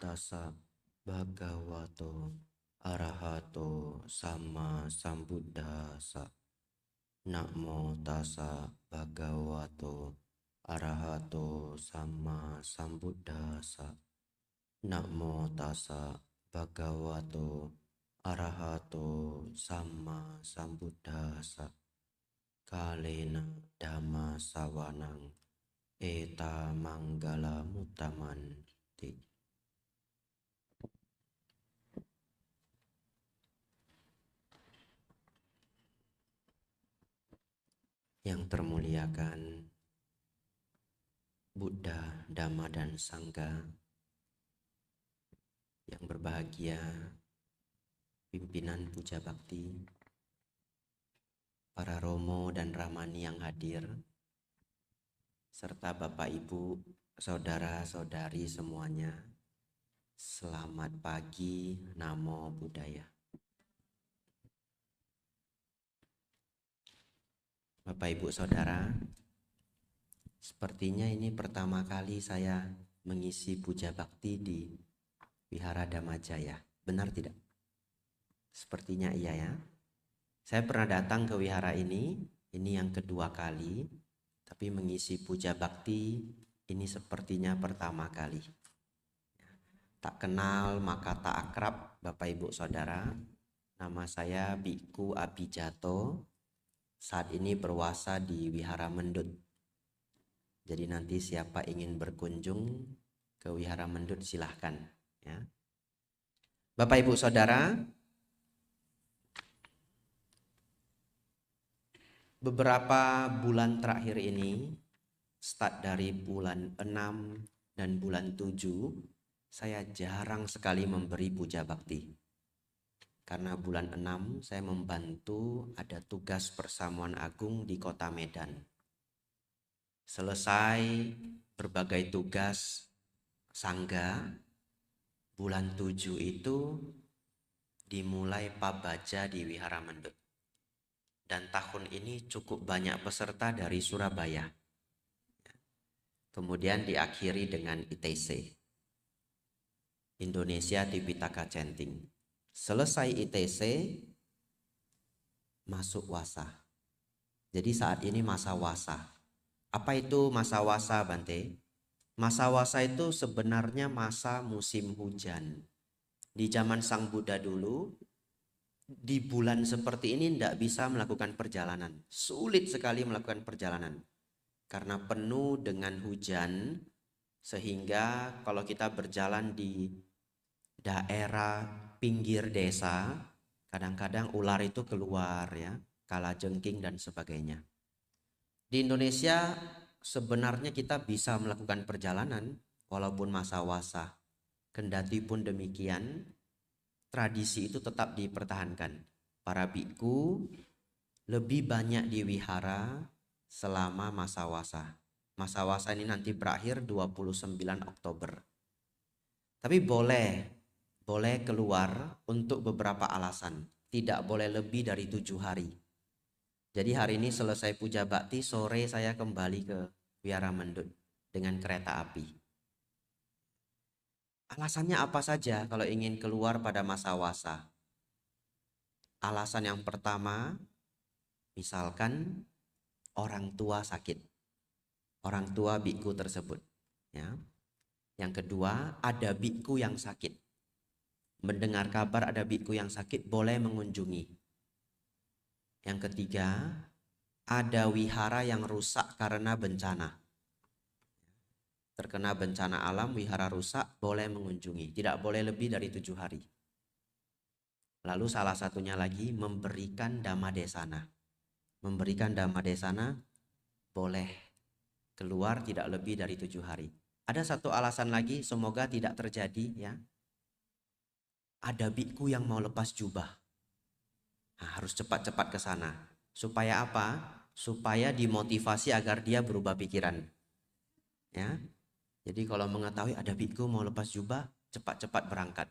tassa bhagavato arahato sama sambuddhassa. Namo tassa bhagavato arahato sama sambuddhassa. Namo tassa bhagavato arahato sama sambuddhassa. Kalena dhamma sawanang eta manggala mutamanti. Yang termuliakan Buddha, Dhamma, dan Sangha, yang berbahagia pimpinan Puja Bakti, para romo dan ramani yang hadir, serta Bapak Ibu, saudara-saudari semuanya, selamat pagi, Namo Buddhaya. Bapak Ibu Saudara, sepertinya ini pertama kali saya mengisi Puja Bakti di Wihara Dhammajaya. Benar tidak? Sepertinya iya ya. Saya pernah datang ke wihara ini yang kedua kali, tapi mengisi Puja Bakti ini sepertinya pertama kali. Tak kenal maka tak akrab, Bapak Ibu Saudara. Nama saya Biku Abijato. Saat ini berwasa di Wihara Mendut. Jadi nanti siapa ingin berkunjung ke Wihara Mendut silahkan ya. Bapak Ibu Saudara, beberapa bulan terakhir ini, start dari bulan 6 dan bulan 7, saya jarang sekali memberi puja bakti. Karena bulan 6 saya membantu ada tugas persamuan agung di kota Medan. Selesai berbagai tugas sangga, bulan 7 itu dimulai pabaja di Wihara Mendut. Dan tahun ini cukup banyak peserta dari Surabaya. Kemudian diakhiri dengan ITC, Indonesia Tipitaka Chanting. Selesai ITC, masuk wasa. Jadi saat ini masa wasa. Apa itu masa wasa, Bante? Masa wasa itu sebenarnya masa musim hujan. Di zaman Sang Buddha dulu, di bulan seperti ini tidak bisa melakukan perjalanan. Sulit sekali melakukan perjalanan. Karena penuh dengan hujan, sehingga kalau kita berjalan di daerah pinggir desa, kadang-kadang ular itu keluar ya, kalajengking dan sebagainya. Di Indonesia sebenarnya kita bisa melakukan perjalanan walaupun masa wasa. Kendati pun demikian, tradisi itu tetap dipertahankan. Para biku lebih banyak di wihara selama masa wasa. Masa wasa ini nanti berakhir 29 Oktober. Tapi boleh keluar untuk beberapa alasan. Tidak boleh lebih dari 7 hari. Jadi hari ini selesai puja bakti, sore saya kembali ke Wihara Mendut dengan kereta api. Alasannya apa saja kalau ingin keluar pada masa wasa? Alasan yang pertama, misalkan orang tua sakit. Orang tua biku tersebut. Ya. Yang kedua, ada biku yang sakit. Mendengar kabar ada biku yang sakit, boleh mengunjungi. Yang ketiga, ada wihara yang rusak karena bencana. Terkena bencana alam, wihara rusak, boleh mengunjungi. Tidak boleh lebih dari 7 hari. Lalu salah satunya lagi, memberikan dhamma desana. Memberikan dhamma desana, boleh keluar tidak lebih dari 7 hari. Ada satu alasan lagi, semoga tidak terjadi ya. Ada biku yang mau lepas jubah. Nah, harus cepat-cepat ke sana. Supaya apa? Supaya dimotivasi agar dia berubah pikiran. Ya. Jadi kalau mengetahui ada biku mau lepas jubah, cepat-cepat berangkat.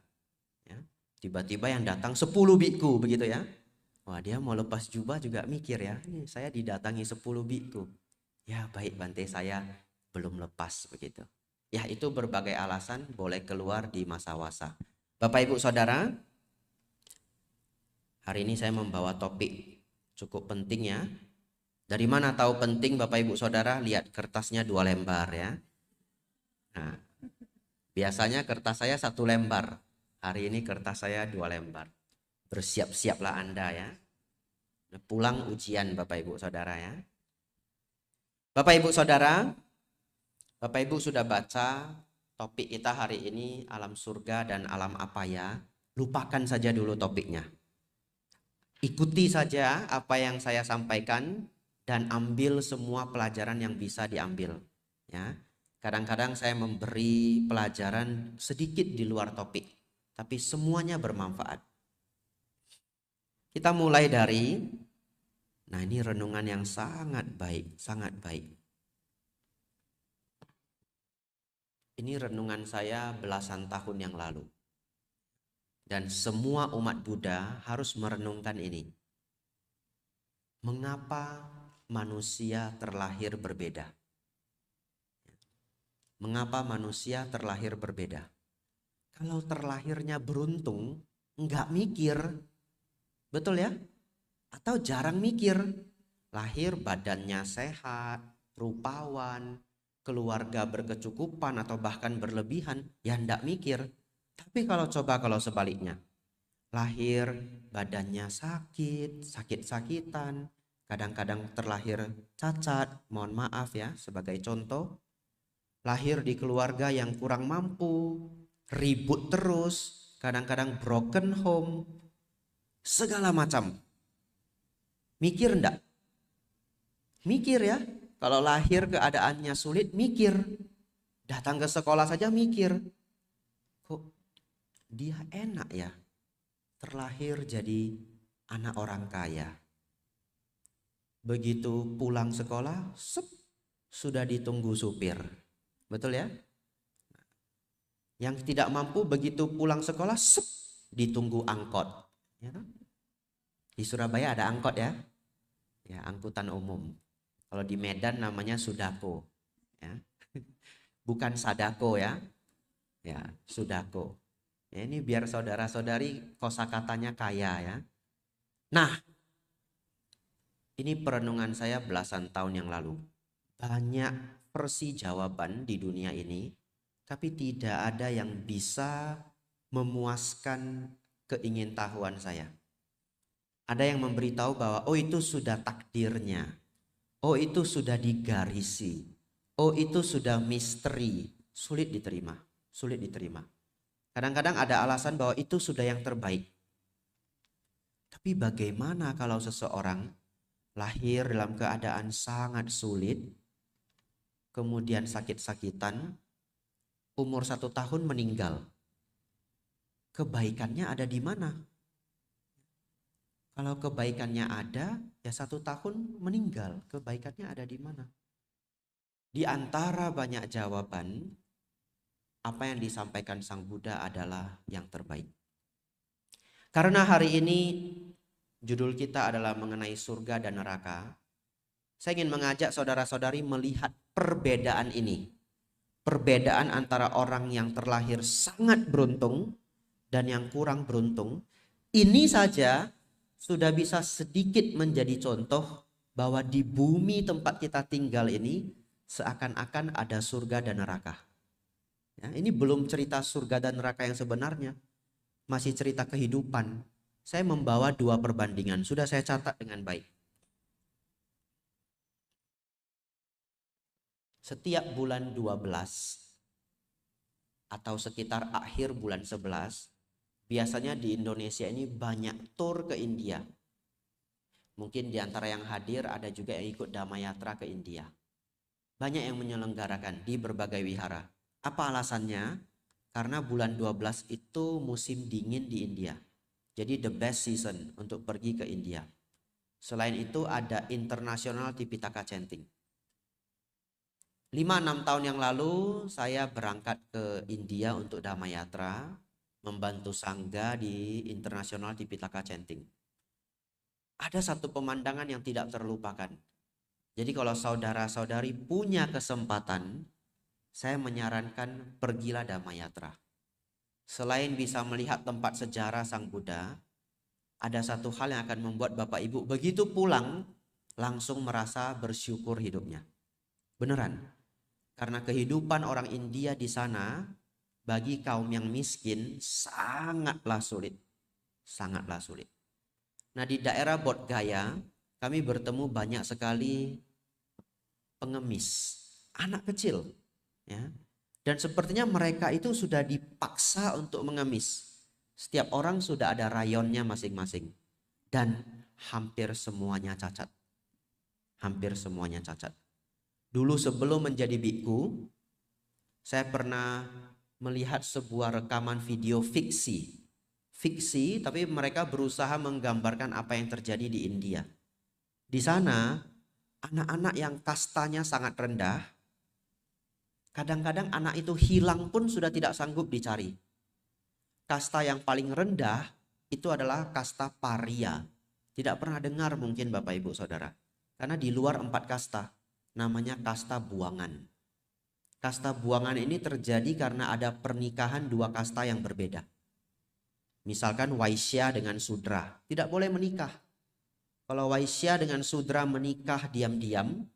Ya. Tiba-tiba yang datang 10 biku begitu ya. Wah, dia mau lepas jubah juga mikir ya. Ini saya didatangi 10 biku. Ya baik Bante, saya belum lepas begitu. Ya, itu berbagai alasan boleh keluar di masa wasa. Bapak Ibu Saudara, hari ini saya membawa topik cukup penting ya. Dari mana tahu penting Bapak Ibu Saudara? Lihat kertasnya 2 lembar ya. Nah, biasanya kertas saya 1 lembar. Hari ini kertas saya 2 lembar. Bersiap-siaplah Anda ya. Pulang ujian Bapak Ibu Saudara ya. Bapak Ibu Saudara, Bapak Ibu sudah baca topik kita hari ini alam surga dan alam apa ya? Lupakan saja dulu topiknya. Ikuti saja apa yang saya sampaikan dan ambil semua pelajaran yang bisa diambil. Ya, kadang-kadang saya memberi pelajaran sedikit di luar topik, tapi semuanya bermanfaat. Kita mulai dari, nah ini renungan yang sangat baik, sangat baik. Ini renungan saya belasan tahun yang lalu. Dan semua umat Buddha harus merenungkan ini. Mengapa manusia terlahir berbeda? Mengapa manusia terlahir berbeda? Kalau terlahirnya beruntung, enggak mikir. Betul ya? Atau jarang mikir. Lahir badannya sehat, rupawan, keluarga berkecukupan atau bahkan berlebihan, ya enggak mikir. Tapi kalau sebaliknya, lahir badannya sakit, sakit-sakitan, kadang-kadang terlahir cacat, mohon maaf ya sebagai contoh, lahir di keluarga yang kurang mampu, ribut terus, kadang-kadang broken home, segala macam. Mikir enggak? Mikir ya, kalau lahir keadaannya sulit mikir, datang ke sekolah saja mikir, kok dia enak ya terlahir jadi anak orang kaya. Begitu pulang sekolah, sudah ditunggu supir. Betul ya? Yang tidak mampu begitu pulang sekolah, ditunggu angkot. Ya, di Surabaya ada angkot ya? Ya, angkutan umum. Kalau di Medan namanya Sudako. Ya. Bukan Sadako ya. Ya, Sudako. Ya, ini biar saudara-saudari kosakatanya kaya ya. Nah, ini perenungan saya belasan tahun yang lalu. Banyak versi jawaban di dunia ini, tapi tidak ada yang bisa memuaskan keingintahuan saya. Ada yang memberitahu bahwa oh itu sudah takdirnya. Oh itu sudah digarisi. Oh itu sudah misteri. Sulit diterima. Sulit diterima. Kadang-kadang ada alasan bahwa itu sudah yang terbaik. Tapi bagaimana kalau seseorang lahir dalam keadaan sangat sulit, kemudian sakit-sakitan, umur 1 tahun meninggal? Kebaikannya ada di mana? Kalau kebaikannya ada, ya 1 tahun meninggal. Kebaikannya ada di mana? Di antara banyak jawaban, apa yang disampaikan Sang Buddha adalah yang terbaik. Karena hari ini judul kita adalah mengenai surga dan neraka, saya ingin mengajak saudara-saudari melihat perbedaan ini. Perbedaan antara orang yang terlahir sangat beruntung dan yang kurang beruntung. Ini saja sudah bisa sedikit menjadi contoh bahwa di bumi tempat kita tinggal ini seakan-akan ada surga dan neraka. Ya, ini belum cerita surga dan neraka yang sebenarnya, masih cerita kehidupan. Saya membawa 2 perbandingan, sudah saya catat dengan baik. Setiap bulan 12 atau sekitar akhir bulan 11, biasanya di Indonesia ini banyak tur ke India. Mungkin di antara yang hadir ada juga yang ikut Damayatra ke India. Banyak yang menyelenggarakan di berbagai wihara. Apa alasannya? Karena bulan 12 itu musim dingin di India. Jadi the best season untuk pergi ke India. Selain itu ada International Tipitaka Chanting. 5-6 tahun yang lalu saya berangkat ke India untuk Damayatra, membantu sangga di International Tipitaka Chanting. Ada satu pemandangan yang tidak terlupakan. Jadi kalau saudara-saudari punya kesempatan saya menyarankan pergilah Damayatra. Selain bisa melihat tempat sejarah Sang Buddha, ada satu hal yang akan membuat Bapak Ibu begitu pulang langsung merasa bersyukur hidupnya. Beneran. Karena kehidupan orang India di sana bagi kaum yang miskin sangatlah sulit. Sangatlah sulit. Nah, di daerah Bodh Gaya kami bertemu banyak sekali pengemis, anak kecil, ya. Dan sepertinya mereka itu sudah dipaksa untuk mengemis. Setiap orang sudah ada rayonnya masing-masing. Dan hampir semuanya cacat. Hampir semuanya cacat. Dulu sebelum menjadi biku, saya pernah melihat sebuah rekaman video fiksi. Fiksi, tapi mereka berusaha menggambarkan apa yang terjadi di India. Di sana, anak-anak yang kastanya sangat rendah, kadang-kadang anak itu hilang pun sudah tidak sanggup dicari. Kasta yang paling rendah itu adalah kasta paria. Tidak pernah dengar mungkin Bapak Ibu Saudara. Karena di luar 4 kasta, namanya kasta buangan. Kasta buangan ini terjadi karena ada pernikahan 2 kasta yang berbeda. Misalkan Waisya dengan Sudra, tidak boleh menikah. Kalau Waisya dengan Sudra menikah diam-diam,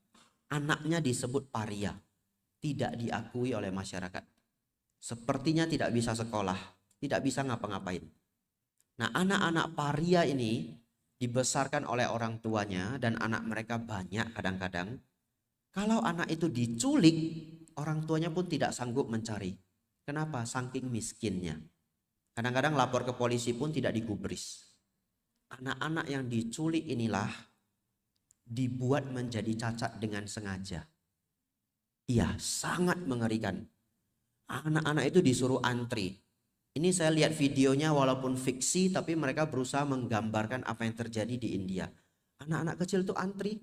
anaknya disebut paria. Tidak diakui oleh masyarakat. Sepertinya tidak bisa sekolah, tidak bisa ngapa-ngapain. Nah, anak-anak paria ini dibesarkan oleh orang tuanya dan anak mereka banyak kadang-kadang. Kalau anak itu diculik, orang tuanya pun tidak sanggup mencari. Kenapa? Saking miskinnya. Kadang-kadang lapor ke polisi pun tidak digubris. Anak-anak yang diculik inilah dibuat menjadi cacat dengan sengaja. Iya, sangat mengerikan. Anak-anak itu disuruh antri. Ini saya lihat videonya walaupun fiksi, tapi mereka berusaha menggambarkan apa yang terjadi di India. Anak-anak kecil itu antri.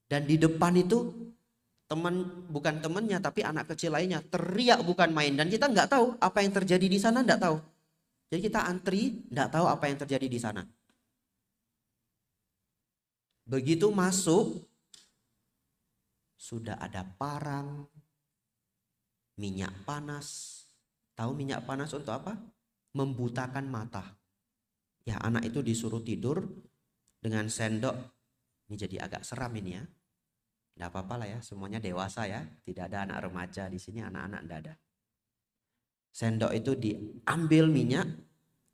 Dan di depan itu bukan temannya tapi anak kecil lainnya teriak bukan main. Dan kita nggak tahu apa yang terjadi di sana, nggak tahu. Jadi kita antri, nggak tahu apa yang terjadi di sana. Begitu masuk, sudah ada parang, minyak panas. Tahu minyak panas untuk apa? Membutakan mata. Ya, anak itu disuruh tidur dengan sendok. Ini jadi agak seram ini ya. Tidak apa-apa lah ya, semuanya dewasa ya. Tidak ada anak remaja di sini, anak-anak tidak ada. Sendok itu diambil minyak,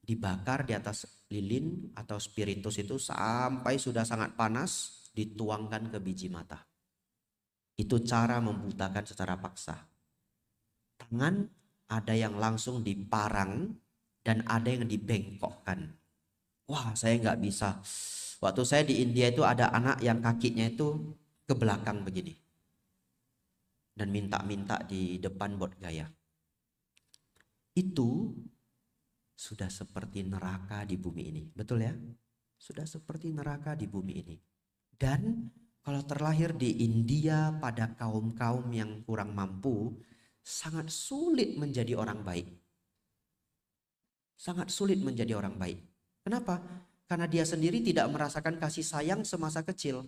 dibakar di atas lilin atau spiritus itu sampai sudah sangat panas, dituangkan ke biji mata. Itu cara membutakan secara paksa. Tangan ada yang langsung diparang dan ada yang dibengkokkan. Wah, saya nggak bisa. Waktu saya di India itu ada anak yang kakinya itu ke belakang begini. Dan minta-minta di depan Bodh Gaya. Itu sudah seperti neraka di bumi ini. Betul ya? Sudah seperti neraka di bumi ini. Dan kalau terlahir di India pada kaum-kaum yang kurang mampu, sangat sulit menjadi orang baik. Sangat sulit menjadi orang baik. Kenapa? Karena dia sendiri tidak merasakan kasih sayang semasa kecil.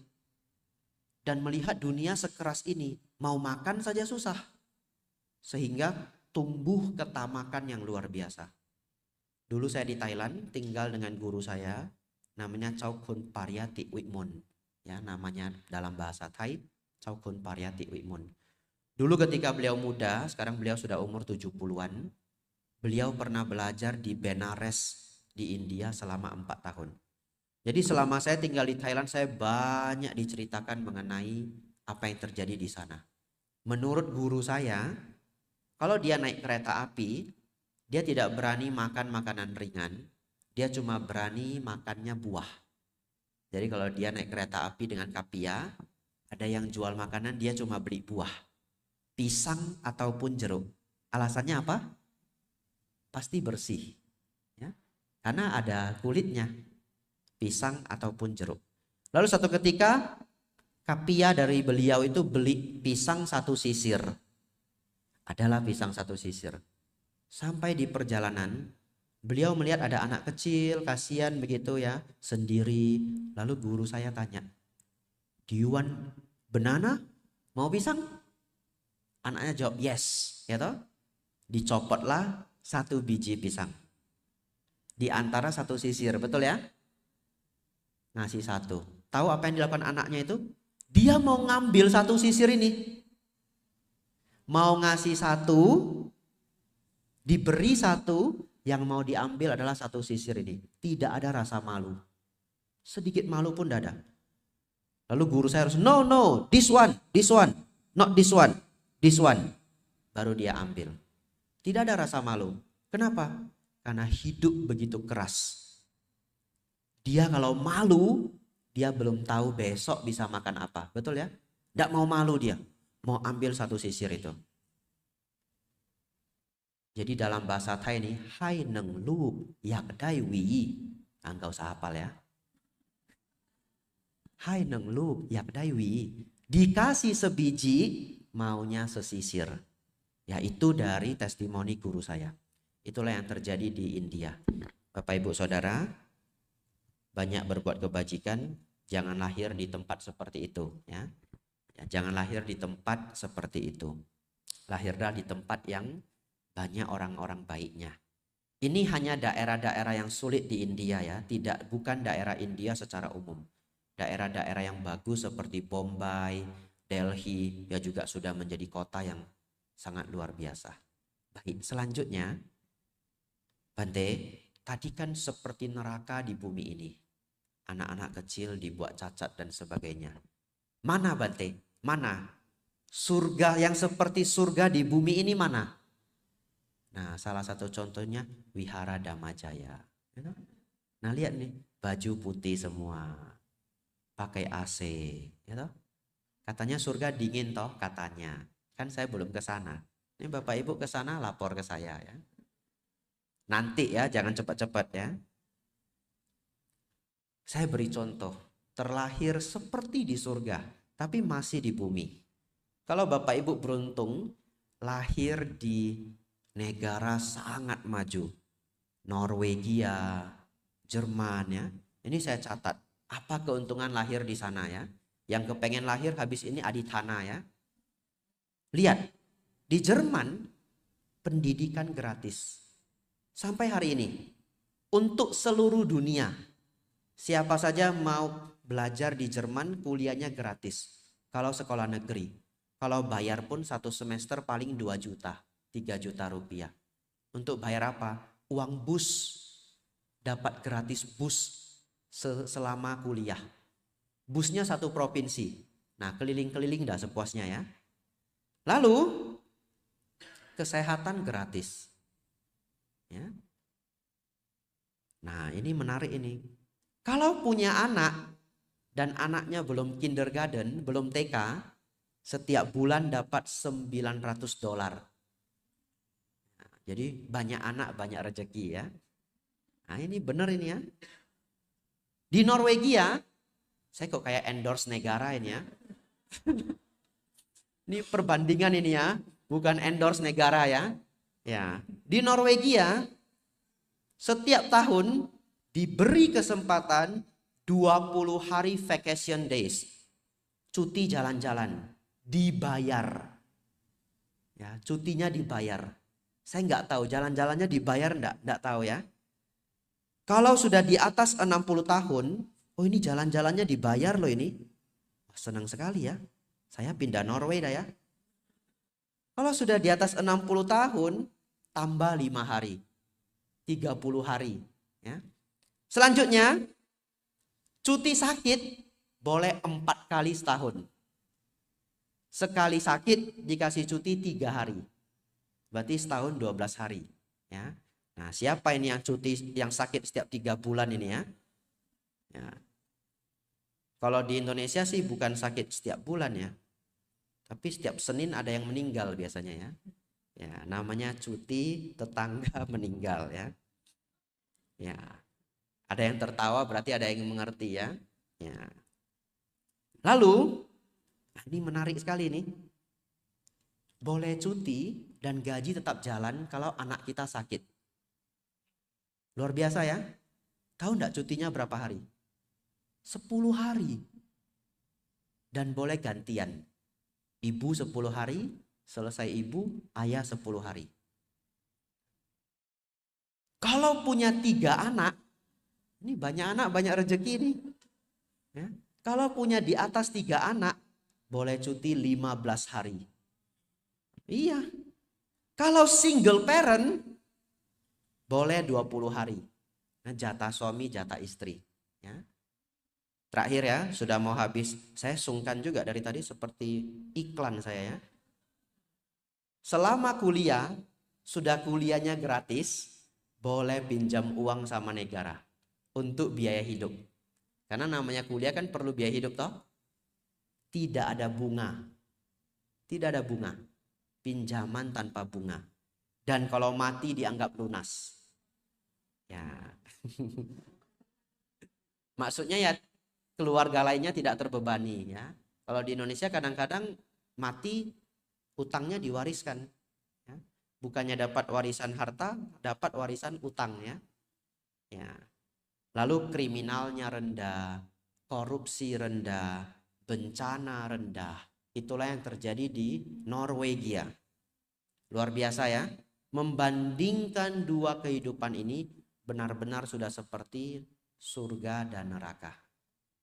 Dan melihat dunia sekeras ini, mau makan saja susah. Sehingga tumbuh ketamakan yang luar biasa. Dulu saya di Thailand tinggal dengan guru saya, namanya Chow Kun Pariyati Wikmun. Ya, namanya dalam bahasa Thai, Chow Kun Pariyati Wikmun. Dulu ketika beliau muda, sekarang beliau sudah umur 70-an. Beliau pernah belajar di Benares di India selama 4 tahun. Jadi selama saya tinggal di Thailand, saya banyak diceritakan mengenai apa yang terjadi di sana. Menurut guru saya, kalau dia naik kereta api, dia tidak berani makan makanan ringan, dia cuma berani makannya buah. Jadi kalau dia naik kereta api dengan kapia, ada yang jual makanan, dia cuma beli buah. Pisang ataupun jeruk. Alasannya apa? Pasti bersih. Ya, karena ada kulitnya. Pisang ataupun jeruk. Lalu satu ketika kapia dari beliau itu beli pisang 1 sisir. Adalah pisang 1 sisir. Sampai di perjalanan beliau melihat ada anak kecil kasihan begitu ya sendiri. Lalu guru saya tanya, "Do you want banana? Mau pisang?" Anaknya jawab yes, ya toh? Dicopotlah 1 biji pisang. Di antara 1 sisir, betul ya? Ngasih 1. Tahu apa yang dilakukan anaknya itu? Dia mau ngambil 1 sisir ini. Mau ngasih 1, diberi 1, yang mau diambil adalah 1 sisir ini. Tidak ada rasa malu. Sedikit malu pun tidak ada. Lalu guru saya harus, no, this one, not this one, this one. Baru dia ambil. Tidak ada rasa malu. Kenapa? Karena hidup begitu keras. Dia kalau malu, dia belum tahu besok bisa makan apa. Betul ya? Tidak mau malu dia. Mau ambil 1 sisir itu. Jadi dalam bahasa Thai ini, hai neng lu yak dai wi. Enggak usah hafal ya. Hai neng lu yak dai wi. Dikasih sebiji, maunya sesisir. Yaitu dari testimoni guru saya. Itulah yang terjadi di India. Bapak Ibu Saudara, banyak berbuat kebajikan, jangan lahir di tempat seperti itu. Ya, jangan lahir di tempat seperti itu. Lahirlah di tempat yang banyak orang-orang baiknya. Ini hanya daerah-daerah yang sulit di India ya, bukan daerah India secara umum. Daerah-daerah yang bagus seperti Bombay, Delhi, ya juga sudah menjadi kota yang sangat luar biasa. Baik, selanjutnya, Bante, tadi kan seperti neraka di bumi ini. Anak-anak kecil dibuat cacat dan sebagainya. Mana Bante? Mana? Surga yang seperti surga di bumi ini mana? Nah, salah satu contohnya Wihara Dhamajaya. Nah, lihat nih, baju putih semua. Pakai AC, ya toh? Katanya surga dingin toh, katanya. Kan saya belum ke sana. Ini Bapak Ibu ke sana lapor ke saya ya. Nanti ya, jangan cepat-cepat ya. Saya beri contoh, terlahir seperti di surga, tapi masih di bumi. Kalau Bapak Ibu beruntung, lahir di negara sangat maju. Norwegia, Jerman ya. Ini saya catat, apa keuntungan lahir di sana ya. Yang kepengen lahir habis ini adithana ya. Lihat, di Jerman pendidikan gratis. Sampai hari ini, untuk seluruh dunia, siapa saja mau belajar di Jerman kuliahnya gratis. Kalau sekolah negeri, kalau bayar pun 1 semester paling 2 juta, 3 juta rupiah. Untuk bayar apa? Uang bus, dapat gratis bus selama kuliah. Busnya 1 provinsi. Nah, keliling-keliling dah sepuasnya ya. Lalu, kesehatan gratis. Ya. Nah, ini menarik ini. Kalau punya anak dan anaknya belum kindergarten, belum TK, setiap bulan dapat $900. Nah, jadi banyak anak, banyak rezeki ya. Nah, ini benar ini ya. Di Norwegia, saya kok kayak endorse negara ini ya. Ini perbandingan ini ya, bukan endorse negara ya. Ya, di Norwegia setiap tahun diberi kesempatan 20 hari vacation days. Cuti jalan-jalan dibayar. Ya, cutinya dibayar. Saya nggak tahu jalan-jalannya dibayar nggak tahu ya. Kalau sudah di atas 60 tahun, oh ini jalan-jalannya dibayar loh ini. Senang sekali ya. Saya pindah Norway dah ya. Kalau sudah di atas 60 tahun, tambah 5 hari. 30 hari. Ya. Selanjutnya, cuti sakit boleh 4 kali setahun. Sekali sakit dikasih cuti 3 hari. Berarti setahun 12 hari. Ya. Nah, siapa ini yang cuti yang sakit setiap 3 bulan ini ya? Ya. Kalau di Indonesia sih bukan sakit setiap bulan ya. Tapi setiap Senin ada yang meninggal biasanya ya. Ya, namanya cuti tetangga meninggal ya. Ya. Ada yang tertawa berarti ada yang mengerti ya. Ya. Lalu, ini menarik sekali nih. Boleh cuti dan gaji tetap jalan kalau anak kita sakit. Luar biasa ya. Tahu enggak cutinya berapa hari? 10 hari. Dan boleh gantian. Ibu 10 hari, Selesai ibu, ayah 10 hari. Kalau punya 3 anak, ini banyak anak, banyak rezeki nih. Ya. Kalau punya di atas 3 anak, boleh cuti 15 hari. Iya. Kalau single parent, boleh 20 hari. Nah, jatah suami, jatah istri. Ya. Terakhir ya, sudah mau habis. Saya sungkan juga dari tadi seperti iklan saya ya. Selama kuliah, sudah kuliahnya gratis, boleh pinjam uang sama negara untuk biaya hidup. Karena namanya kuliah kan perlu biaya hidup toh. Tidak ada bunga. Tidak ada bunga. Pinjaman tanpa bunga. Dan kalau mati dianggap lunas. Ya. Maksudnya ya keluarga lainnya tidak terbebani ya. Kalau di Indonesia kadang-kadang mati utangnya diwariskan. Ya. Bukannya dapat warisan harta, dapat warisan utang ya. Ya. Lalu kriminalnya rendah, korupsi rendah, bencana rendah. Itulah yang terjadi di Norwegia. Luar biasa ya. Membandingkan dua kehidupan ini benar-benar sudah seperti surga dan neraka.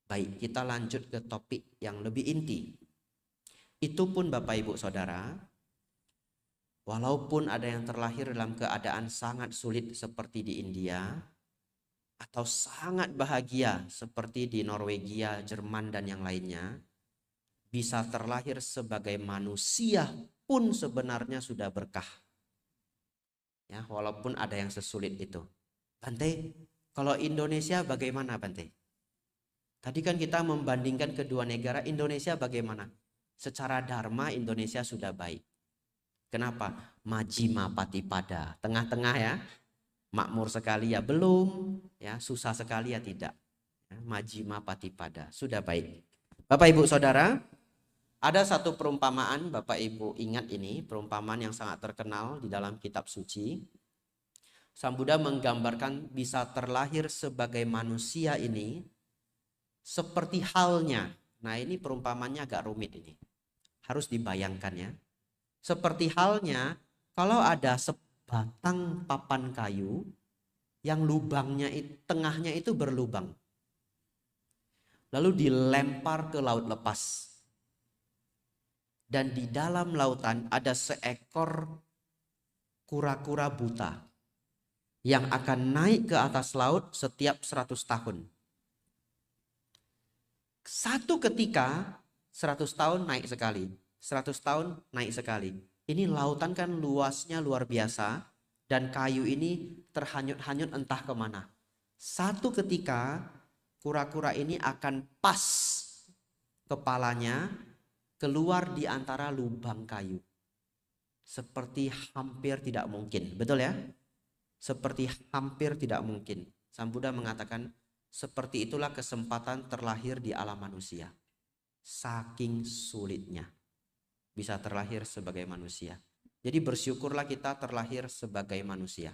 Baik, kita lanjut ke topik yang lebih inti. Itu pun Bapak Ibu Saudara, walaupun ada yang terlahir dalam keadaan sangat sulit seperti di India, atau sangat bahagia seperti di Norwegia, Jerman dan yang lainnya, bisa terlahir sebagai manusia pun sebenarnya sudah berkah. Ya, walaupun ada yang sesulit itu. Bante, kalau Indonesia bagaimana Bante? Tadi kan kita membandingkan kedua negara, Indonesia bagaimana? Secara dharma Indonesia sudah baik. Kenapa? Majjhima Patipada, tengah-tengah ya. Makmur sekali ya belum, ya susah sekali ya tidak. Ya, Majjhima Patipada, sudah baik. Bapak Ibu Saudara, ada satu perumpamaan, Bapak Ibu ingat ini, perumpamaan yang sangat terkenal di dalam kitab suci. Sang Buddha menggambarkan bisa terlahir sebagai manusia ini seperti halnya. Nah, ini perumpamannya agak rumit ini. Harus dibayangkan ya. Seperti halnya kalau ada sebatang papan kayu yang lubangnya tengahnya itu berlubang. Lalu dilempar ke laut lepas. Dan di dalam lautan ada seekor kura-kura buta yang akan naik ke atas laut setiap 100 tahun. Satu ketika 100 tahun naik sekali, 100 tahun naik sekali. Ini lautan kan luasnya luar biasa dan kayu ini terhanyut-hanyut entah kemana. Satu ketika kura-kura ini akan pas kepalanya keluar di antara lubang kayu. Seperti hampir tidak mungkin. Betul ya? Seperti hampir tidak mungkin. Sang Buddha mengatakan seperti itulah kesempatan terlahir di alam manusia. Saking sulitnya bisa terlahir sebagai manusia. Jadi bersyukurlah kita terlahir sebagai manusia.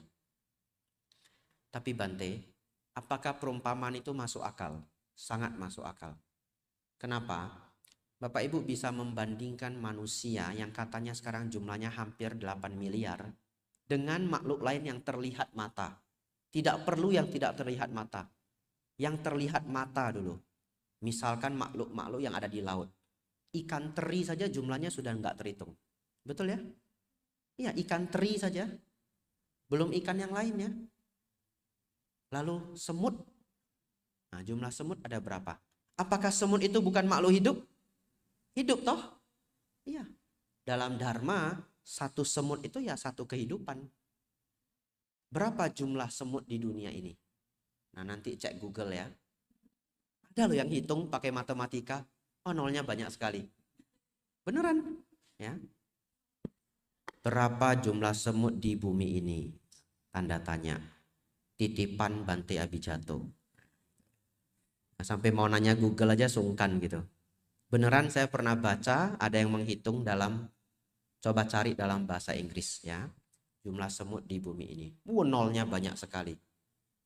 Tapi Bante, apakah perumpamaan itu masuk akal? Sangat masuk akal. Kenapa? Bapak Ibu bisa membandingkan manusia yang katanya sekarang jumlahnya hampir 8 miliar dengan makhluk lain yang terlihat mata. Tidak perlu yang tidak terlihat mata. Yang terlihat mata dulu. Misalkan makhluk-makhluk yang ada di laut. Ikan teri saja jumlahnya sudah enggak terhitung. Betul ya? Iya, ikan teri saja. Belum ikan yang lainnya. Lalu semut. Nah, jumlah semut ada berapa? Apakah semut itu bukan makhluk hidup? Hidup toh? Iya. Dalam dharma, satu semut itu ya satu kehidupan. Berapa jumlah semut di dunia ini? Nah, nanti cek Google ya. Ada loh yang hitung pakai matematika. Oh, nolnya banyak sekali. Beneran? Ya. Berapa jumlah semut di bumi ini? Tanda tanya. Titipan Bante Abijato. Nah, sampai mau nanya Google aja sungkan gitu. Beneran saya pernah baca ada yang menghitung dalam, coba cari dalam bahasa Inggris ya. Jumlah semut di bumi ini. Nolnya banyak sekali.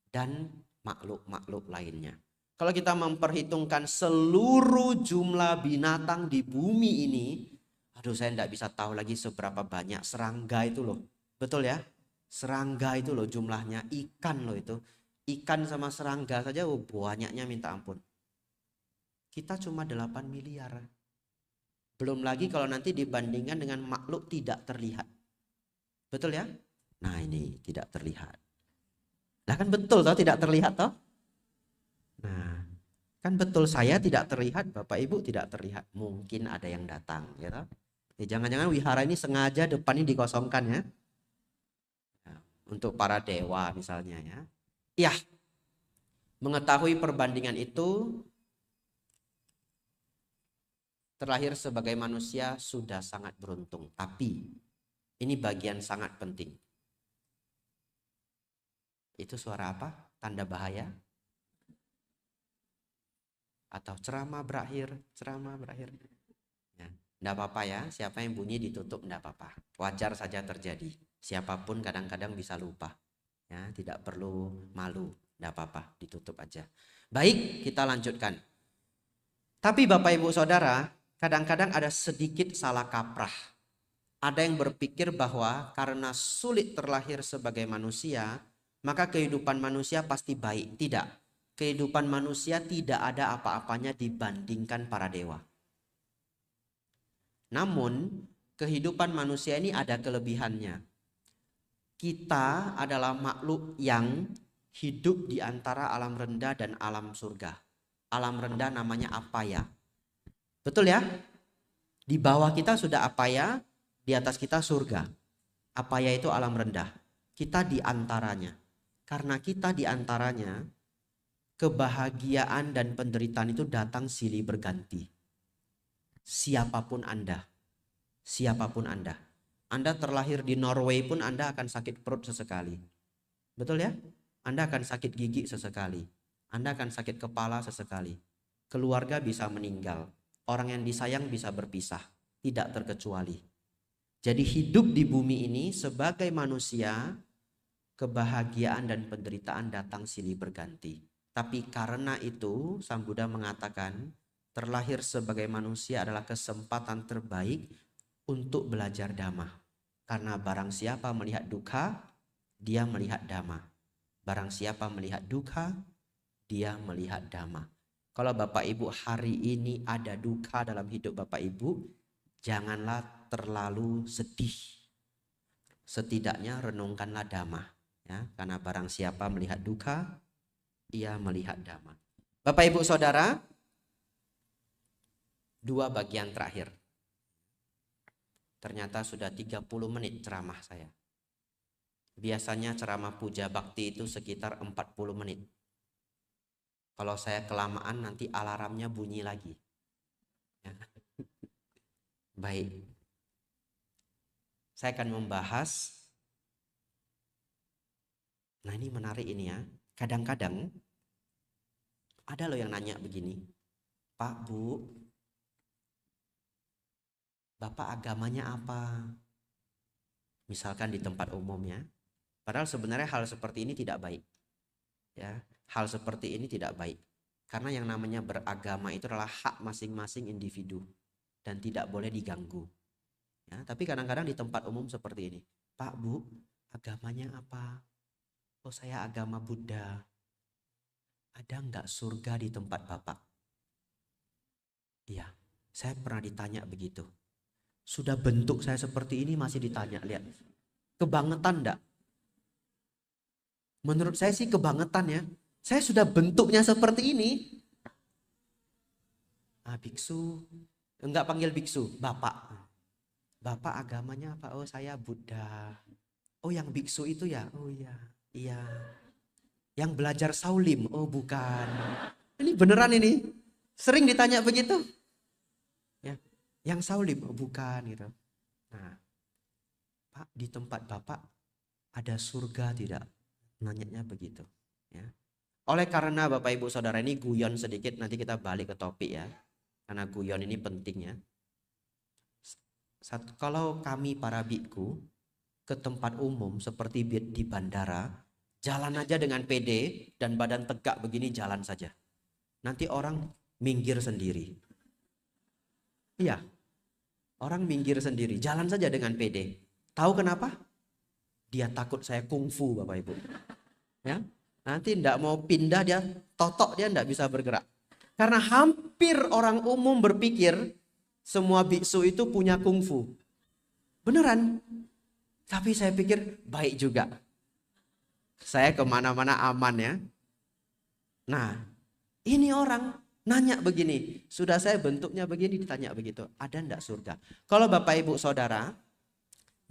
Dan makhluk-makhluk lainnya. Kalau kita memperhitungkan seluruh jumlah binatang di bumi ini, Aduh, saya enggak bisa tahu lagi seberapa banyak serangga itu loh. Betul ya? Serangga itu loh jumlahnya, ikan loh itu. Ikan sama serangga saja banyaknya minta ampun. Kita cuma 8 miliar. Belum lagi kalau nanti dibandingkan dengan makhluk tidak terlihat. Betul ya? Nah, ini tidak terlihat. Nah, kan betul toh tidak terlihat toh? Nah, kan betul saya tidak terlihat, Bapak Ibu tidak terlihat. Mungkin ada yang datang, ya toh? Jangan-jangan wihara ini sengaja depan ini dikosongkan ya. Nah, untuk para dewa misalnya ya. Ya, mengetahui perbandingan itu, terlahir sebagai manusia sudah sangat beruntung. Tapi ini bagian sangat penting. Itu suara apa? Tanda bahaya? Atau ceramah berakhir? Ceramah berakhir. Ya, enggak apa-apa ya. Siapa yang bunyi ditutup enggak apa-apa. Wajar saja terjadi. Siapapun kadang-kadang bisa lupa. Ya, tidak perlu malu. Enggak apa-apa, ditutup aja. Baik, kita lanjutkan. Tapi Bapak Ibu Saudara, kadang-kadang ada sedikit salah kaprah. Ada yang berpikir bahwa karena sulit terlahir sebagai manusia, maka kehidupan manusia pasti baik. Tidak. Kehidupan manusia tidak ada apa-apanya dibandingkan para dewa. Namun, kehidupan manusia ini ada kelebihannya. Kita adalah makhluk yang hidup di antara alam rendah dan alam surga. Alam rendah namanya Apaya. Betul ya? Di bawah kita sudah Apaya, di atas kita surga. Apaya itu alam rendah. Kita di antaranya. Karena kita di antaranya, kebahagiaan dan penderitaan itu datang silih berganti. Siapapun Anda. Siapapun Anda. Anda terlahir di Norway pun Anda akan sakit perut sesekali. Betul ya? Anda akan sakit gigi sesekali. Anda akan sakit kepala sesekali. Keluarga bisa meninggal. Orang yang disayang bisa berpisah. Tidak terkecuali. Jadi hidup di bumi ini sebagai manusia, kebahagiaan dan penderitaan datang silih berganti. Tapi karena itu, Sang Buddha mengatakan, terlahir sebagai manusia adalah kesempatan terbaik untuk belajar dhamma. Karena barang siapa melihat dukkha, dia melihat dhamma. Barang siapa melihat dukkha, dia melihat dhamma. Kalau Bapak Ibu hari ini ada dukkha dalam hidup Bapak Ibu, janganlah terlalu sedih. Setidaknya renungkanlah dhamma. Ya, karena barang siapa melihat dukkha, ia melihat dhamma. Bapak Ibu Saudara, dua bagian terakhir. Ternyata sudah 30 menit ceramah saya. Biasanya ceramah puja bakti itu sekitar 40 menit. Kalau saya kelamaan nanti alarmnya bunyi lagi. Ya. Baik. Saya akan membahas. Nah, ini menarik ini ya. Kadang-kadang ada loh yang nanya begini. Pak, Bu, Bapak agamanya apa? Misalkan di tempat umum ya. Padahal sebenarnya hal seperti ini tidak baik. Ya, hal seperti ini tidak baik. Karena yang namanya beragama itu adalah hak masing-masing individu dan tidak boleh diganggu. Ya, tapi kadang-kadang di tempat umum seperti ini. Pak, Bu, agamanya apa? Oh, saya agama Buddha. Ada nggak surga di tempat Bapak? Iya, saya pernah ditanya begitu. Sudah bentuk saya seperti ini masih ditanya, lihat. Kebangetan enggak? Menurut saya sih kebangetan ya. Saya sudah bentuknya seperti ini. Ah, biksu. Enggak panggil biksu, Bapak. Bapak agamanya apa? Oh, saya Buddha. Oh, yang biksu itu ya? Oh iya. Iya. Yang belajar Saulim? Oh, bukan. Ini beneran ini. Sering ditanya begitu. Ya. Yang Saulim? Oh, bukan gitu. Nah, Pak, di tempat Bapak ada surga tidak? Nanyanya begitu. Ya. Oleh karena Bapak Ibu Saudara ini guyon sedikit, nanti kita balik ke topik ya. Karena guyon ini penting ya. Kalau kami para biku ke tempat umum seperti di bandara, jalan aja dengan pede dan badan tegak begini jalan saja. Nanti orang minggir sendiri. Iya. Orang minggir sendiri, jalan saja dengan pede. Tahu kenapa? Dia takut saya kungfu, Bapak Ibu. Ya, nanti tidak mau pindah, dia totok, dia tidak bisa bergerak. Karena hampir orang umum berpikir semua biksu itu punya kungfu. Beneran. Tapi saya pikir baik juga. Saya kemana-mana aman ya. Nah, ini orang nanya begini. Sudah saya bentuknya begini, ditanya begitu. Ada enggak surga? Kalau Bapak Ibu Saudara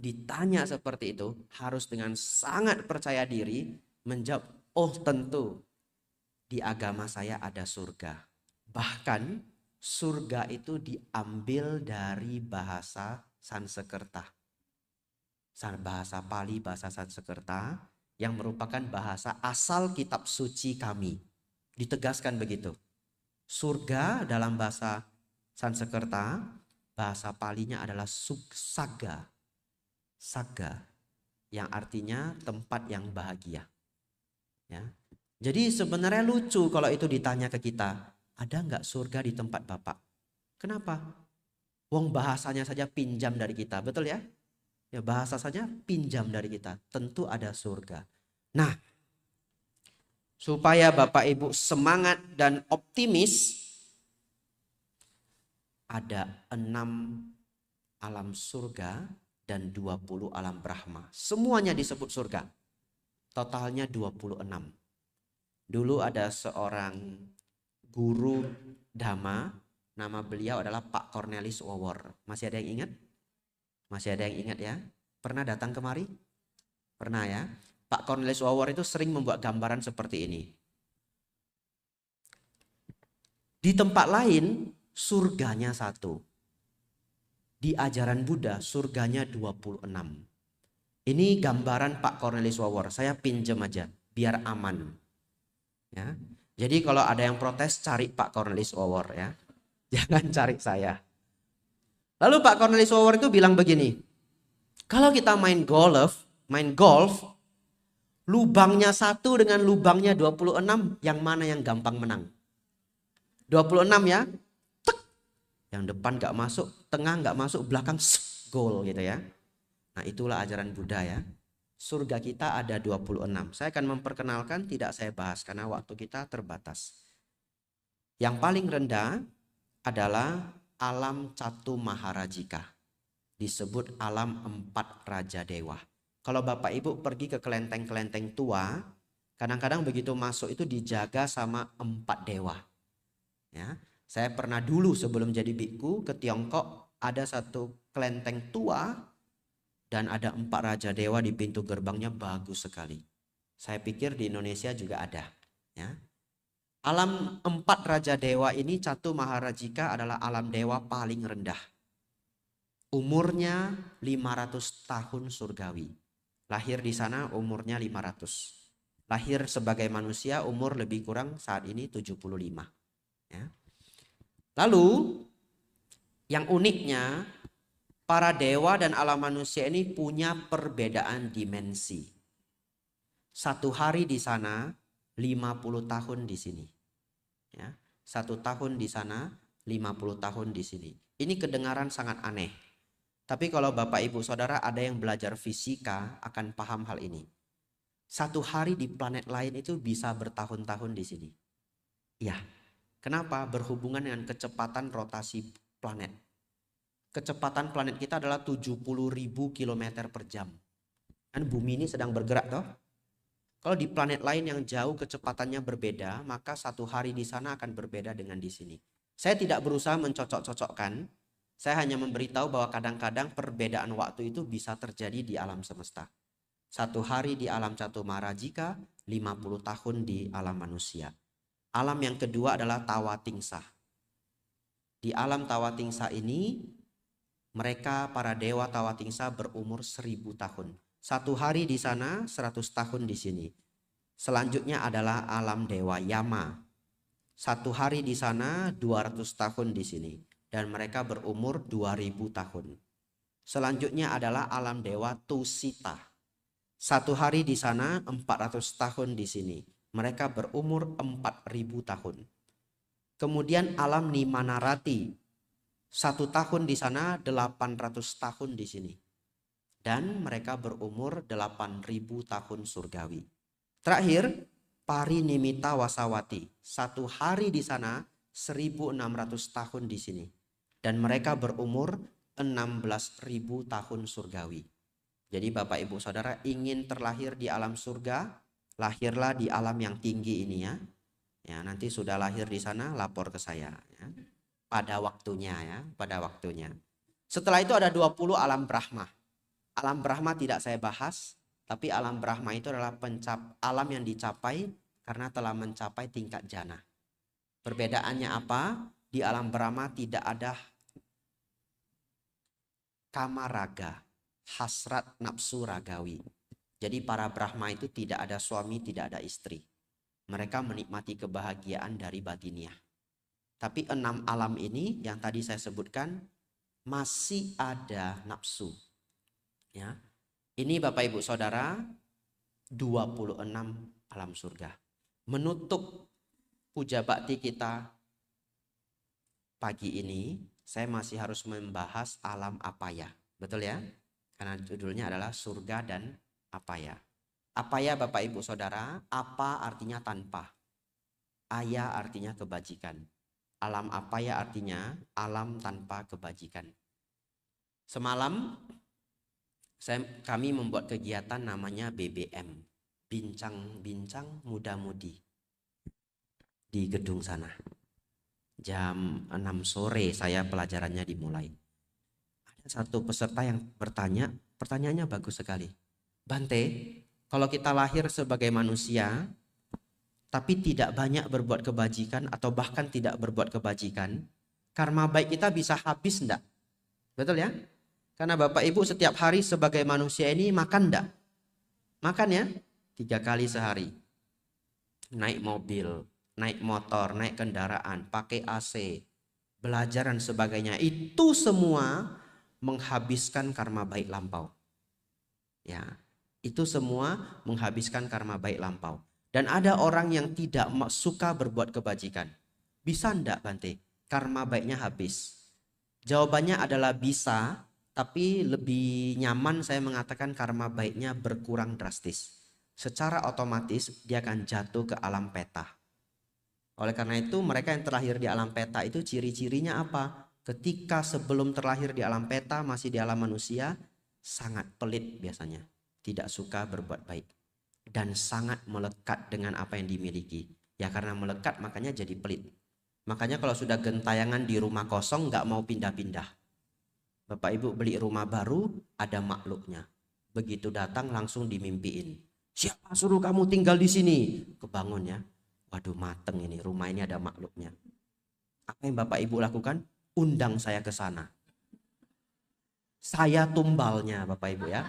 ditanya seperti itu, harus dengan sangat percaya diri menjawab, oh tentu di agama saya ada surga. Bahkan surga itu diambil dari bahasa Sanskerta. Bahasa Pali, bahasa Sanskerta yang merupakan bahasa asal kitab suci kami. Ditegaskan begitu. Surga dalam bahasa Sanskerta, bahasa Palinya adalah Saga. Saga yang artinya tempat yang bahagia. Ya. Jadi sebenarnya lucu kalau itu ditanya ke kita, ada nggak surga di tempat Bapak? Kenapa? Wong bahasanya saja pinjam dari kita, betul ya? Ya bahasa saja pinjam dari kita, tentu ada surga. Nah, supaya Bapak Ibu semangat dan optimis, ada 6 alam surga dan 20 alam Brahma. Semuanya disebut surga. Totalnya 26. Dulu ada seorang guru Dhamma, nama beliau adalah Pak Cornelis Wawor. Masih ada yang ingat? Masih ada yang ingat ya? Pernah datang kemari? Pernah ya? Pak Cornelis Wawor itu sering membuat gambaran seperti ini. Di tempat lain surganya 1. Di ajaran Buddha surganya 26. Ini gambaran Pak Cornelis Wawor. Saya pinjam aja biar aman. Ya. Jadi kalau ada yang protes cari Pak Cornelis Wawor ya. Jangan cari saya. Lalu Pak Cornelis Wawor itu bilang begini. Kalau kita main golf, lubangnya 1 dengan lubangnya 26, yang mana yang gampang menang? 26 ya. Tek. Yang depan gak masuk, tengah gak masuk, belakang gol gitu ya. Nah itulah ajaran Buddha ya. Surga kita ada 26. Saya akan memperkenalkan, tidak saya bahas karena waktu kita terbatas. Yang paling rendah adalah alam Catu Maharajika. Disebut alam 4 Raja Dewa. Kalau Bapak Ibu pergi ke kelenteng-kelenteng tua, kadang-kadang begitu masuk itu dijaga sama 4 dewa. Ya, saya pernah dulu sebelum jadi biku ke Tiongkok, ada satu kelenteng tua dan ada 4 Raja Dewa di pintu gerbangnya, bagus sekali. Saya pikir di Indonesia juga ada. Ya. Alam 4 Raja Dewa ini, Catu Maharajika adalah alam dewa paling rendah. Umurnya 500 tahun surgawi. Lahir di sana umurnya 500. Lahir sebagai manusia umur lebih kurang saat ini 75. Ya. Lalu yang uniknya, para dewa dan alam manusia ini punya perbedaan dimensi. 1 hari di sana, 50 tahun di sini. Ya, 1 tahun di sana, 50 tahun di sini. Ini kedengaran sangat aneh. Tapi kalau Bapak Ibu Saudara ada yang belajar fisika akan paham hal ini. 1 hari di planet lain itu bisa bertahun-tahun di sini. Ya, kenapa? Berhubungan dengan kecepatan rotasi planet. Kecepatan planet kita adalah 70.000 km per jam. Kan bumi ini sedang bergerak toh. Kalau di planet lain yang jauh kecepatannya berbeda, maka 1 hari di sana akan berbeda dengan di sini. Saya tidak berusaha mencocok-cocokkan. Saya hanya memberitahu bahwa kadang-kadang perbedaan waktu itu bisa terjadi di alam semesta. 1 hari di alam Catu Maharajika, 50 tahun di alam manusia. Alam yang kedua adalah Tawatingsa. Di alam Tawatingsa ini, mereka para dewa Tawatingsa berumur 1000 tahun. 1 hari di sana, 100 tahun di sini. Selanjutnya adalah alam dewa Yama. 1 hari di sana, 200 tahun di sini. Dan mereka berumur 2000 tahun. Selanjutnya adalah alam dewa Tusita. 1 hari di sana, 400 tahun di sini. Mereka berumur 4000 tahun. Kemudian alam Nimanarati. 1 tahun di sana, 800 tahun di sini. Dan mereka berumur 8.000 tahun surgawi. Terakhir, Parinimita Wasawati. 1 hari di sana, 1.600 tahun di sini. Dan mereka berumur 16.000 tahun surgawi. Jadi Bapak Ibu Saudara ingin terlahir di alam surga, lahirlah di alam yang tinggi ini ya. Ya, nanti sudah lahir di sana lapor ke saya ya. Pada waktunya ya, pada waktunya. Setelah itu ada 20 alam Brahma. Alam Brahma tidak saya bahas, tapi alam Brahma itu adalah alam yang dicapai karena telah mencapai tingkat jana. Perbedaannya apa? Di alam Brahma tidak ada kamaraga, hasrat nafsu ragawi. Jadi para Brahma itu tidak ada suami, tidak ada istri. Mereka menikmati kebahagiaan dari batiniah. Tapi 6 alam ini yang tadi saya sebutkan masih ada nafsu. Ya. Ini Bapak Ibu Saudara 26 alam surga. Menutup puja bakti kita pagi ini, saya masih harus membahas alam apaya. Betul ya? Karena judulnya adalah surga dan apaya. Apaya Bapak Ibu Saudara, apa artinya tanpa. Aya artinya kebajikan. Alam apaya artinya alam tanpa kebajikan. Semalam kami membuat kegiatan namanya BBM, bincang-bincang muda-mudi di gedung sana. Jam 6 sore saya pelajarannya dimulai. Ada satu peserta yang bertanya, pertanyaannya bagus sekali. Bante, kalau kita lahir sebagai manusia tapi tidak banyak berbuat kebajikan atau bahkan tidak berbuat kebajikan, karma baik kita bisa habis enggak? Betul ya? Karena Bapak Ibu setiap hari sebagai manusia ini makan enggak? Makan ya? 3 kali sehari. Naik mobil, naik motor, naik kendaraan, pakai AC, belajar dan sebagainya. Itu semua menghabiskan karma baik lampau. Ya, itu semua menghabiskan karma baik lampau. Dan ada orang yang tidak suka berbuat kebajikan. Bisa enggak Bante? Karma baiknya habis. Jawabannya adalah bisa, tapi lebih nyaman saya mengatakan karma baiknya berkurang drastis. Secara otomatis dia akan jatuh ke alam peta. Oleh karena itu mereka yang terlahir di alam peta itu ciri-cirinya apa? Ketika sebelum terlahir di alam peta masih di alam manusia, sangat pelit biasanya. Tidak suka berbuat baik. Dan sangat melekat dengan apa yang dimiliki. Ya karena melekat makanya jadi pelit. Makanya kalau sudah gentayangan di rumah kosong gak mau pindah-pindah. Bapak Ibu beli rumah baru ada makhluknya. Begitu datang langsung dimimpiin. Siapa suruh kamu tinggal di sini? Kebangun ya. Waduh mateng ini, rumah ini ada makhluknya. Apa yang Bapak Ibu lakukan? Undang saya ke sana. Saya tumbalnya Bapak Ibu ya.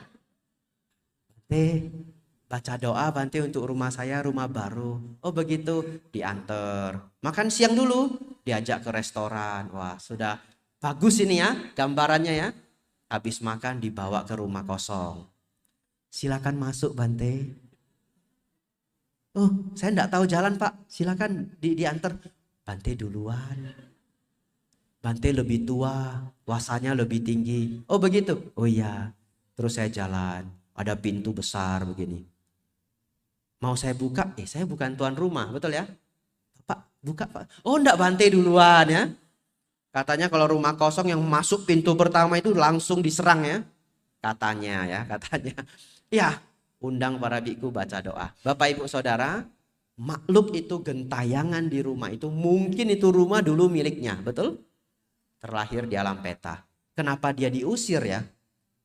Baca doa Bante untuk rumah saya, rumah baru. Oh begitu, diantar. Makan siang dulu, diajak ke restoran. Wah sudah bagus ini ya gambarannya ya. Habis makan dibawa ke rumah kosong. Silakan masuk Bante. Oh saya enggak tahu jalan Pak, silakan diantar. Bante duluan. Bante lebih tua, wasanya lebih tinggi. Oh begitu? Oh iya. Terus saya jalan, ada pintu besar begini. Mau saya buka, saya bukan tuan rumah, betul ya? Pak, buka Pak. Oh enggak Bante duluan ya. Katanya kalau rumah kosong yang masuk pintu pertama itu langsung diserang ya. Katanya ya, katanya. Ya, undang para biku baca doa. Bapak Ibu Saudara, makhluk itu gentayangan di rumah itu mungkin itu rumah dulu miliknya, betul? Terlahir di alam peta. Kenapa dia diusir ya?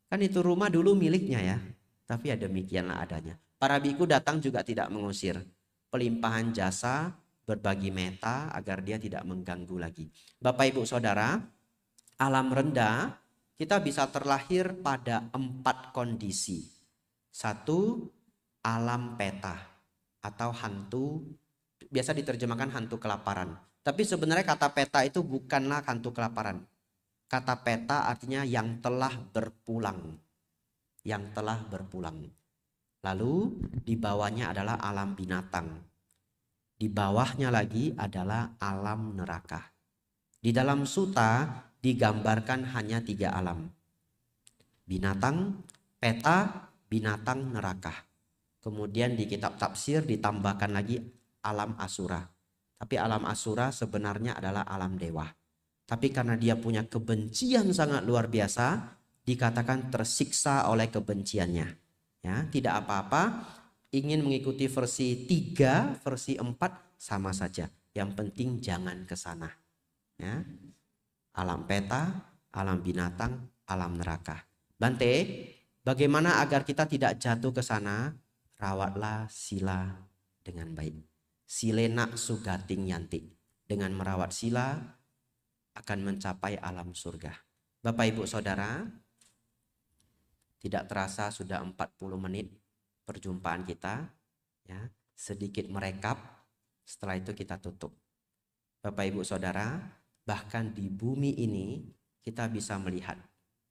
Kan itu rumah dulu miliknya ya. Tapi ya demikianlah adanya. Para biku datang juga tidak mengusir. Pelimpahan jasa, berbagi meta agar dia tidak mengganggu lagi. Bapak Ibu Saudara, alam rendah kita bisa terlahir pada 4 kondisi. 1, alam peta atau hantu, biasa diterjemahkan hantu kelaparan. Tapi sebenarnya kata peta itu bukanlah hantu kelaparan. Kata peta artinya yang telah berpulang. Yang telah berpulang. Lalu di bawahnya adalah alam binatang. Di bawahnya lagi adalah alam neraka. Di dalam suta digambarkan hanya 3 alam. Binatang, peta, binatang, neraka. Kemudian di kitab tafsir ditambahkan lagi alam asura. Tapi alam asura sebenarnya adalah alam dewa. Tapi karena dia punya kebencian sangat luar biasa, dikatakan tersiksa oleh kebenciannya. Ya, tidak apa-apa, ingin mengikuti versi 3, versi 4 sama saja. Yang penting jangan ke sana. Ya. Alam peta, alam binatang, alam neraka. Bante, bagaimana agar kita tidak jatuh ke sana? Rawatlah sila dengan baik. Silena sugating yanti. Dengan merawat sila akan mencapai alam surga. Bapak Ibu Saudara, tidak terasa sudah 40 menit perjumpaan kita. Ya, sedikit merekap, setelah itu kita tutup. Bapak Ibu Saudara, bahkan di bumi ini kita bisa melihat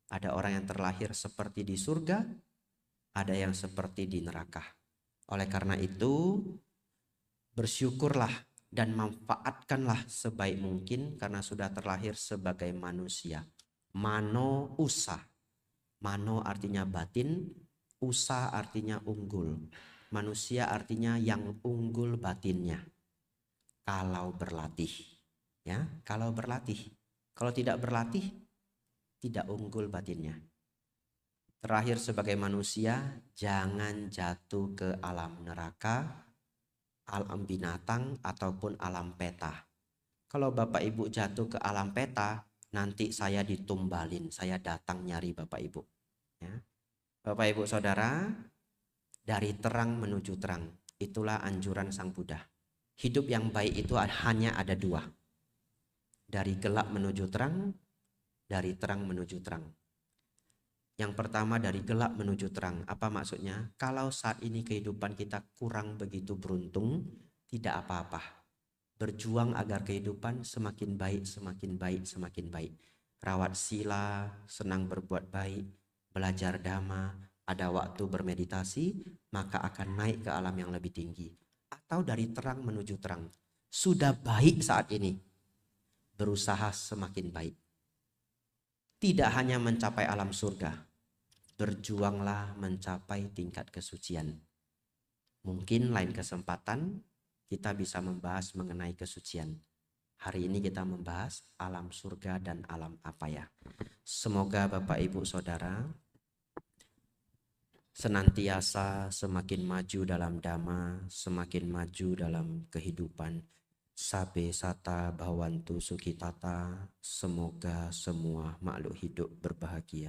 ada orang yang terlahir seperti di surga, ada yang seperti di neraka. Oleh karena itu, bersyukurlah dan manfaatkanlah sebaik mungkin karena sudah terlahir sebagai manusia. Mano usa. Mano artinya batin, usa artinya unggul. Manusia artinya yang unggul batinnya. Kalau berlatih, ya, kalau berlatih. Kalau tidak berlatih, tidak unggul batinnya. Terakhir sebagai manusia, jangan jatuh ke alam neraka, alam binatang, ataupun alam peta. Kalau Bapak Ibu jatuh ke alam peta, nanti saya ditumbalin, saya datang nyari Bapak Ibu. Ya. Bapak Ibu Saudara, dari terang menuju terang, itulah anjuran Sang Buddha. Hidup yang baik itu hanya ada 2. Dari gelap menuju terang, dari terang menuju terang. Yang pertama dari gelap menuju terang. Apa maksudnya? Kalau saat ini kehidupan kita kurang begitu beruntung, tidak apa-apa. Berjuang agar kehidupan semakin baik, semakin baik, semakin baik. Rawat sila, senang berbuat baik, belajar dhamma, ada waktu bermeditasi, maka akan naik ke alam yang lebih tinggi. Atau dari terang menuju terang. Sudah baik saat ini, berusaha semakin baik. Tidak hanya mencapai alam surga, berjuanglah mencapai tingkat kesucian. Mungkin lain kesempatan kita bisa membahas mengenai kesucian. Hari ini kita membahas alam surga dan alam apa ya. Semoga Bapak Ibu Saudara senantiasa semakin maju dalam dhamma, semakin maju dalam kehidupan. Sabe sata bhavantu sukhitata, semoga semua makhluk hidup berbahagia.